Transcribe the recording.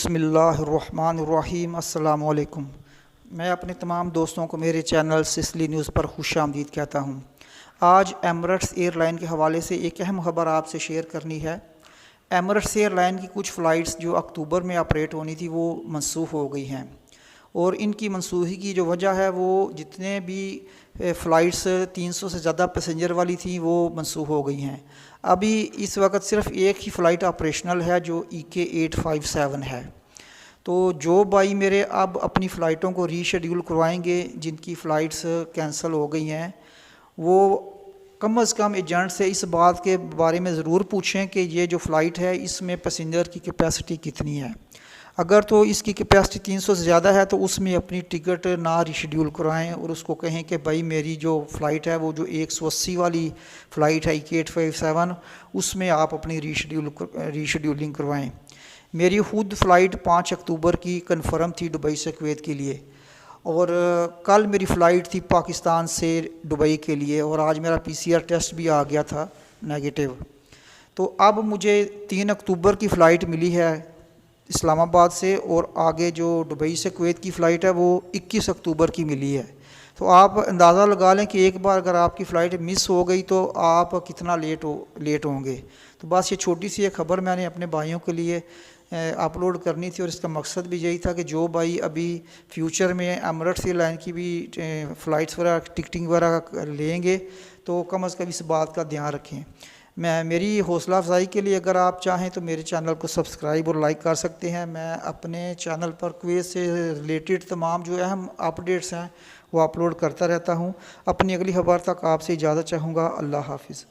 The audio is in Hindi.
बिस्मिल्लाहिर्रहमानिर्रहीम। अस्सलामु अलैकुम। मैं अपने तमाम दोस्तों को मेरे चैनल सिसली न्यूज़ पर खुश आमदीद कहता हूँ। आज एमरेट्स एयरलाइन के हवाले से एक अहम खबर आपसे शेयर करनी है। एमरेट्स एयरलाइन की कुछ फ़्लाइट्स जो अक्टूबर में ऑपरेट होनी थी वो मनसूख हो गई हैं, और इनकी मनसूखी की जो वजह है वो जितने भी फ़्लाइट्स 300 से ज़्यादा पैसेंजर वाली थी वो मनसूख हो गई हैं। अभी इस वक्त सिर्फ एक ही फ़्लाइट ऑपरेशनल है जो EK857 है। तो जो भाई मेरे अब अपनी फ़्लाइटों को रीशेड्यूल करवाएंगे जिनकी फ़्लाइट्स कैंसिल हो गई हैं, वो कम अज़ कम एजेंट से इस बात के बारे में ज़रूर पूछें कि ये जो फ़्लाइट है इसमें पैसेंजर की कैपेसिटी कितनी है। अगर तो इसकी कैपेसिटी 300 से ज़्यादा है तो उसमें अपनी टिकट ना रीशेड्यूल कराएं और उसको कहें कि भाई मेरी जो फ़्लाइट है वो जो 180 वाली फ़्लाइट है EK857 उसमें आप अपनी रीशेड्यूलिंग करवाएं। मेरी खुद फ़्लाइट 5 अक्टूबर की कन्फर्म थी दुबई से कुवैत के लिए, और कल मेरी फ़्लाइट थी पाकिस्तान से दुबई के लिए, और आज मेरा PCR टेस्ट भी आ गया था नेगेटिव। तो अब मुझे 3 अक्टूबर की फ़्लाइट मिली है इस्लामाबाद से, और आगे जो दुबई से कुवैत की फ़्लाइट है वो 21 अक्टूबर की मिली है। तो आप अंदाज़ा लगा लें कि एक बार अगर आपकी फ़्लाइट मिस हो गई तो आप कितना लेट होंगे। तो बस ये छोटी सी एक ख़बर मैंने अपने भाइयों के लिए अपलोड करनी थी, और इसका मकसद भी यही था कि जो भाई अभी फ्यूचर में एमरेट्स एयरलाइन की भी फ़्लाइट्स वगैरह टिकटिंग वगैरह लेंगे तो कम अज़ कम इस बात का ध्यान रखें। मेरी हौसला अफजाई के लिए अगर आप चाहें तो मेरे चैनल को सब्सक्राइब और लाइक कर सकते हैं। मैं अपने चैनल पर कुवैत से रिलेटेड तमाम जो अहम अपडेट्स हैं वो अपलोड करता रहता हूं। अपनी अगली खबर तक आपसे इजाज़त चाहूँगा। अल्लाह हाफिज़।